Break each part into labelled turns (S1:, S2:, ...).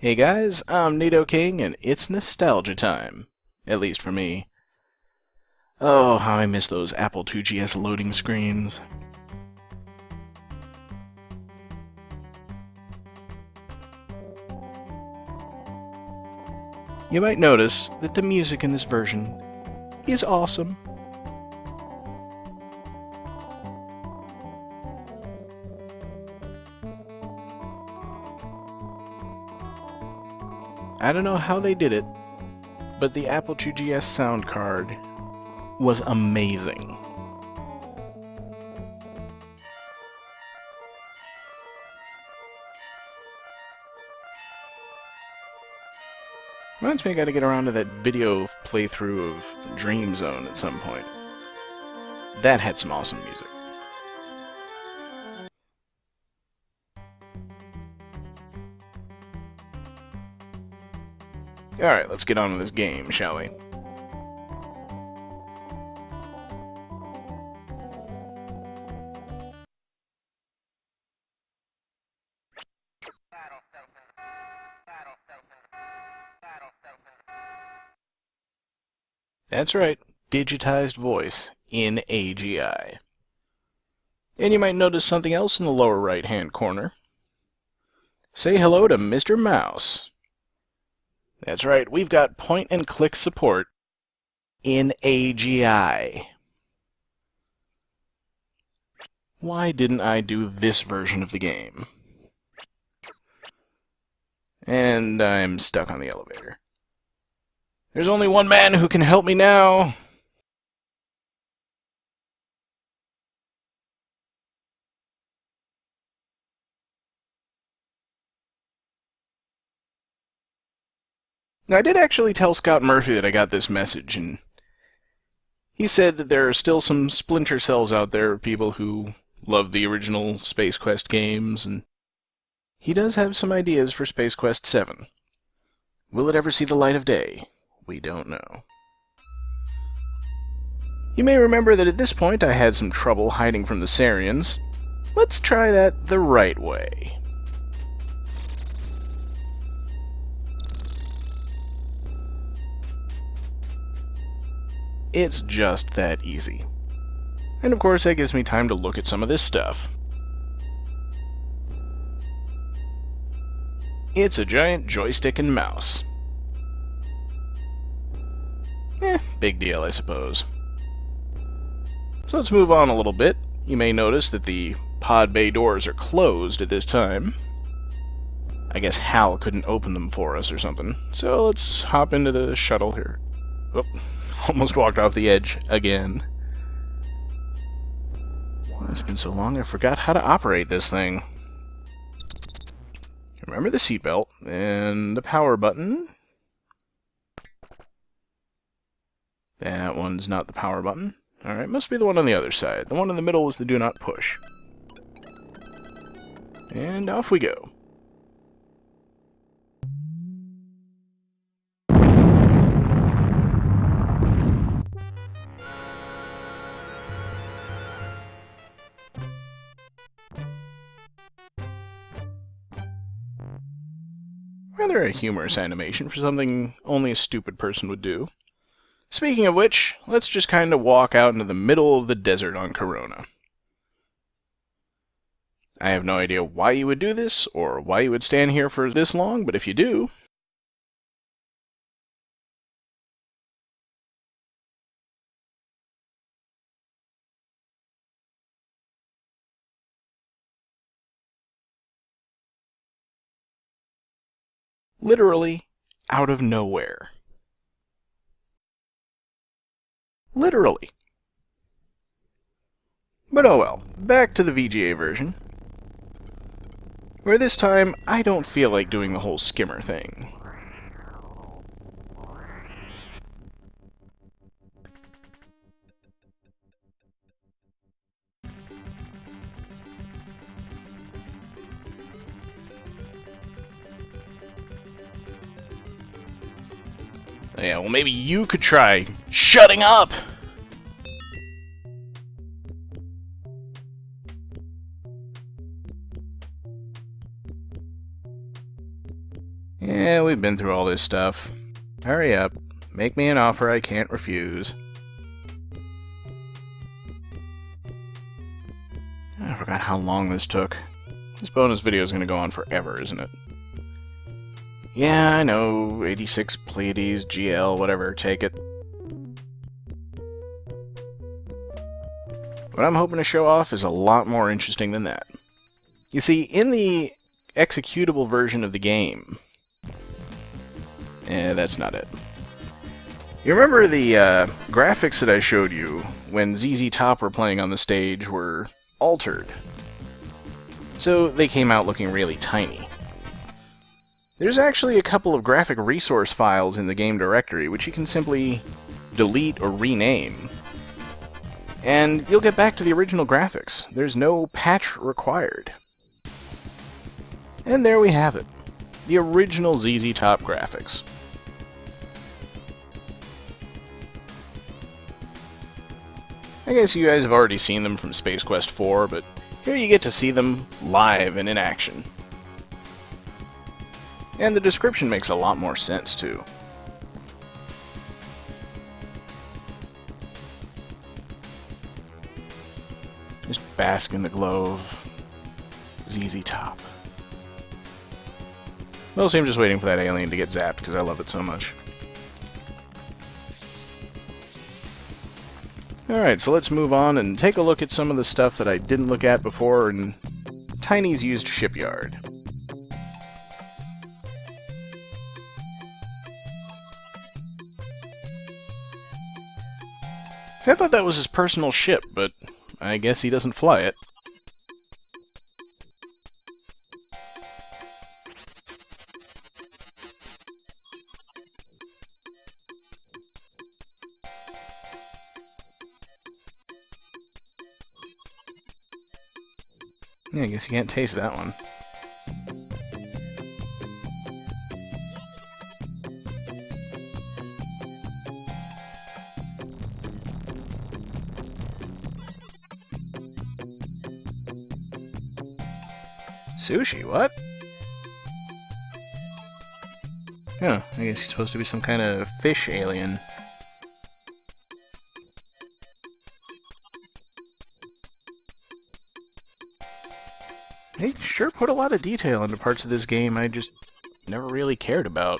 S1: Hey guys, I'm Nato King, and it's nostalgia time. At least for me. Oh, how I miss those Apple IIgs loading screens. You might notice that the music in this version is awesome. I don't know how they did it, but the Apple IIgs sound card was amazing. Reminds me I gotta get around to that video playthrough of Dream Zone at some point. That had some awesome music. Alright, let's get on with this game, shall we? That's right, digitized voice in AGI. And you might notice something else in the lower right-hand corner. Say hello to Mr. Mouse. That's right, we've got point-and-click support in AGI. Why didn't I do this version of the game? And I'm stuck on the elevator. There's only one man who can help me now. Now, I did actually tell Scott Murphy that I got this message, and he said that there are still some splinter cells out there of people who love the original Space Quest games, and he does have some ideas for Space Quest 7. Will it ever see the light of day? We don't know. You may remember that at this point I had some trouble hiding from the Sarians. Let's try that the right way. It's just that easy. And of course that gives me time to look at some of this stuff. It's a giant joystick and mouse. Big deal, I suppose. So let's move on a little bit. You may notice that the pod bay doors are closed at this time. I guess Hal couldn't open them for us or something. So let's hop into the shuttle here. Oh, almost walked off the edge again. It's been so long I forgot how to operate this thing. Remember the seatbelt and the power button. That one's not the power button. Alright, must be the one on the other side. The one in the middle is the do not push. And off we go. Rather a humorous animation for something only a stupid person would do. Speaking of which, let's just kind of walk out into the middle of the desert on Corona. I have no idea why you would do this, or why you would stand here for this long, but if you do... literally out of nowhere. Literally. But oh well, back to the VGA version. Where this time, I don't feel like doing the whole skimmer thing. Yeah, well maybe you could try shutting up! Yeah, we've been through all this stuff. Hurry up. Make me an offer I can't refuse. I forgot how long this took. This bonus video is going to go on forever, isn't it? Yeah, I know. 86 Pleiades, GL, whatever. Take it. What I'm hoping to show off is a lot more interesting than that. You see, in the executable version of the game... that's not it. You remember the graphics that I showed you when ZZ Top were playing on the stage were altered? So they came out looking really tiny. There's actually a couple of graphic resource files in the game directory which you can simply delete or rename. And you'll get back to the original graphics. There's no patch required. And there we have it. The original ZZ Top graphics. I guess you guys have already seen them from Space Quest 4, but here you get to see them live and in action. And the description makes a lot more sense, too. Just bask in the glow of ZZ Top. Mostly I'm just waiting for that alien to get zapped because I love it so much. Alright, so let's move on and take a look at some of the stuff that I didn't look at before in Tiny's used shipyard. See, I thought that was his personal ship, but I guess he doesn't fly it. Yeah, I guess you can't taste that one. Sushi, what? Oh, I guess he's supposed to be some kind of fish alien. They sure put a lot of detail into parts of this game I just never really cared about.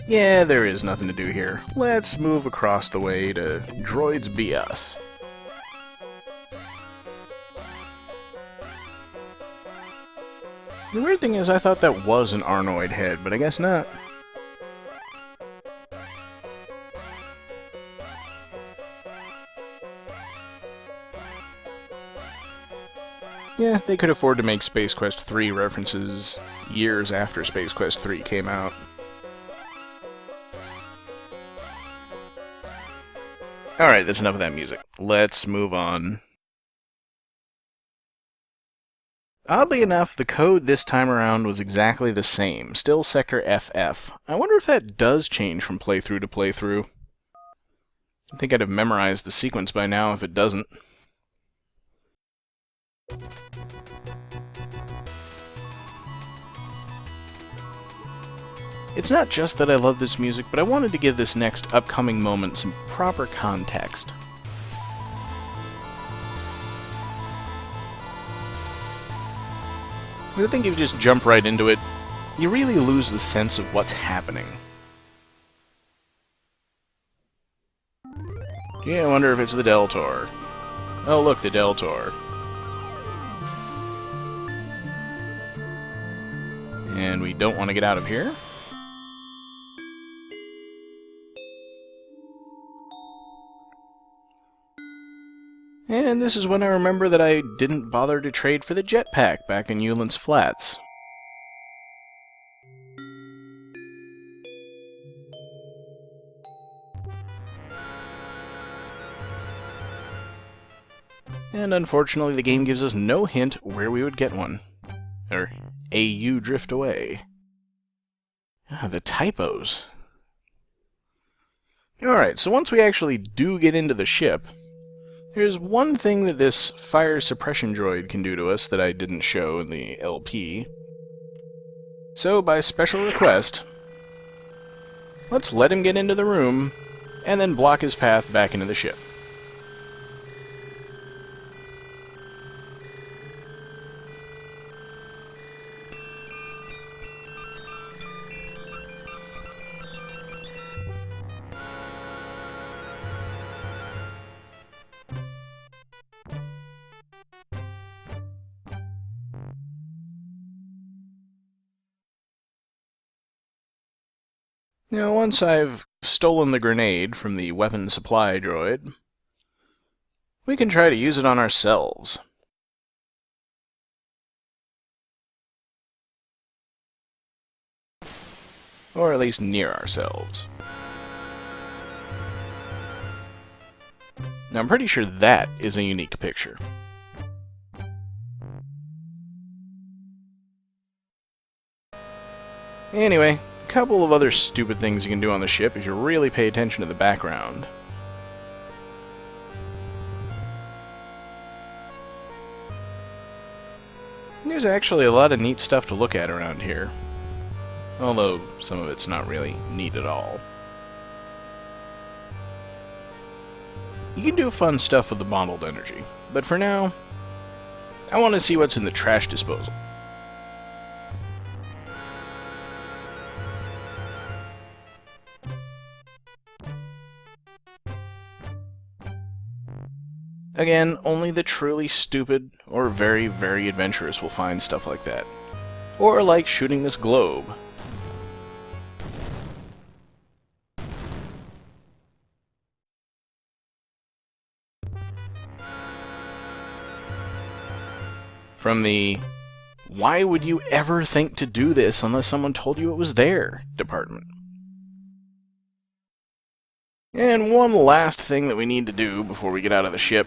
S1: Yeah, there is nothing to do here. Let's move across the way to Droids Be Us. The weird thing is I thought that was an Arnoid head, but I guess not. Yeah, they could afford to make Space Quest 3 references years after Space Quest 3 came out. Alright, that's enough of that music. Let's move on. Oddly enough, the code this time around was exactly the same, still Sector FF. I wonder if that does change from playthrough to playthrough. I think I'd have memorized the sequence by now if it doesn't. It's not just that I love this music, but I wanted to give this next upcoming moment some proper context. I think if you just jump right into it, you really lose the sense of what's happening. Yeah, I wonder if it's the Deltor. Oh look, the Deltor. And we don't want to get out of here. And this is when I remember that I didn't bother to trade for the jetpack back in Yulant's Flats. And unfortunately the game gives us no hint where we would get one. Or, AU drift away. Ah, the typos. Alright, so once we actually do get into the ship, there's one thing that this fire suppression droid can do to us that I didn't show in the LP. So, by special request, let's let him get into the room, and then block his path back into the ship. Now, once I've stolen the grenade from the weapon supply droid, we can try to use it on ourselves. Or at least near ourselves. Now, I'm pretty sure that is a unique picture. Anyway, a couple of other stupid things you can do on the ship if you really pay attention to the background. There's actually a lot of neat stuff to look at around here. Although, some of it's not really neat at all. You can do fun stuff with the bottled energy, but for now, I want to see what's in the trash disposal. Again, only the truly stupid or very, very adventurous will find stuff like that. Or like shooting this globe. From the "why would you ever think to do this unless someone told you it was there" department. And one last thing that we need to do before we get out of the ship.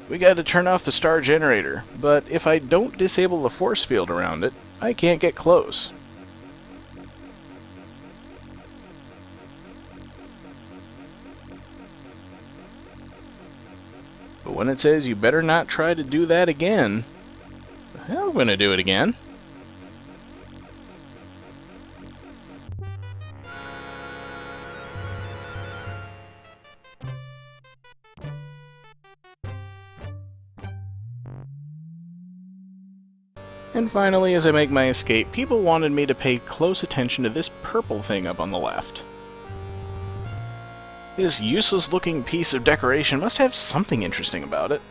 S1: We gotta turn off the star generator, but if I don't disable the force field around it, I can't get close. But when it says you better not try to do that again, I'm gonna do it again. And finally, as I make my escape, people wanted me to pay close attention to this purple thing up on the left. This useless-looking piece of decoration must have something interesting about it.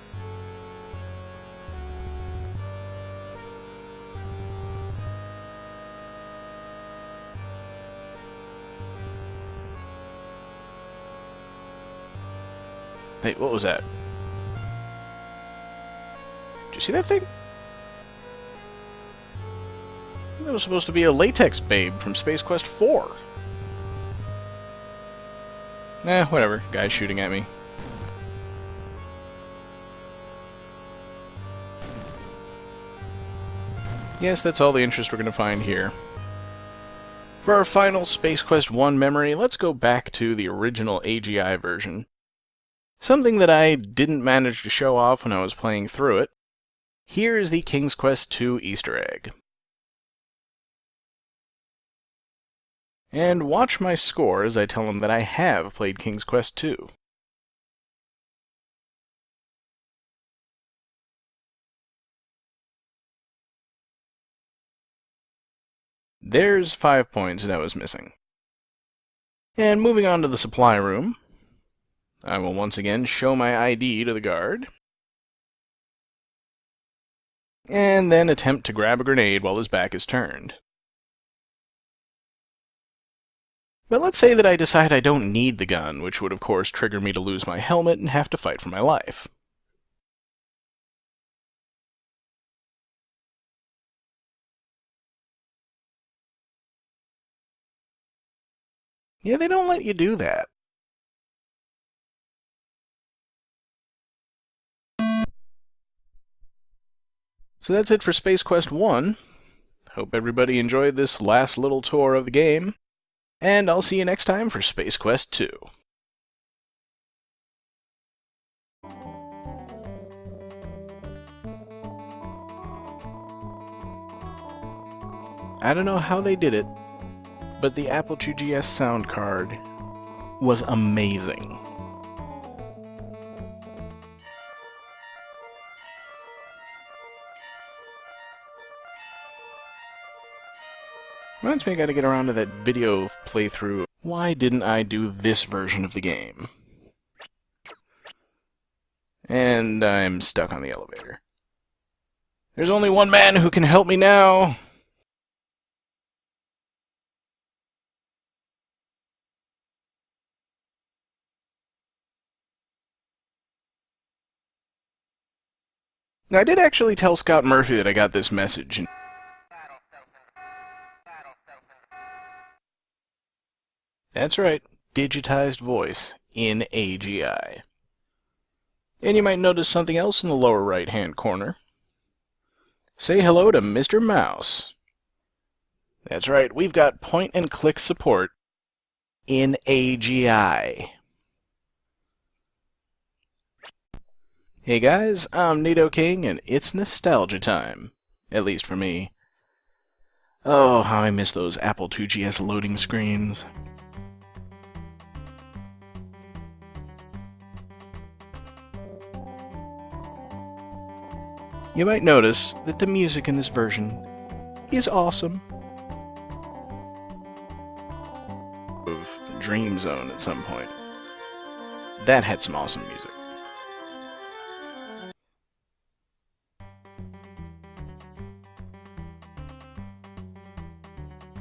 S1: Hey, what was that? Did you see that thing? That was supposed to be a latex babe from Space Quest 4. Nah, whatever. Guy's shooting at me. Yes, that's all the interest we're going to find here. For our final Space Quest 1 memory, let's go back to the original AGI version. Something that I didn't manage to show off when I was playing through it. Here is the King's Quest 2 Easter egg. And watch my score as I tell him that I have played King's Quest 2. There's 5 points that I was missing. And moving on to the supply room, I will once again show my ID to the guard, and then attempt to grab a grenade while his back is turned. But let's say that I decide I don't need the gun, which would of course trigger me to lose my helmet and have to fight for my life. Yeah, they don't let you do that. So that's it for Space Quest 1. Hope everybody enjoyed this last little tour of the game. And I'll see you next time for Space Quest 2. I don't know how they did it, but the Apple IIgs sound card was amazing. Reminds me I gotta get around to that video playthrough. Why didn't I do this version of the game? And I'm stuck on the elevator. There's only one man who can help me now! Now, I did actually tell Scott Murphy that I got this message, and that's right, digitized voice in AGI. And you might notice something else in the lower right-hand corner. Say hello to Mr. Mouse. That's right, we've got point-and-click support in AGI. Hey guys, I'm Nito King, and it's nostalgia time. At least for me. Oh, how I miss those Apple IIgs loading screens. You might notice that the music in this version is awesome. Of Dream Zone at some point. That had some awesome music.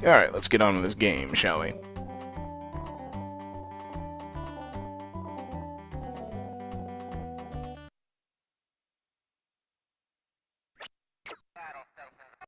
S1: Alright, let's get on with this game, shall we?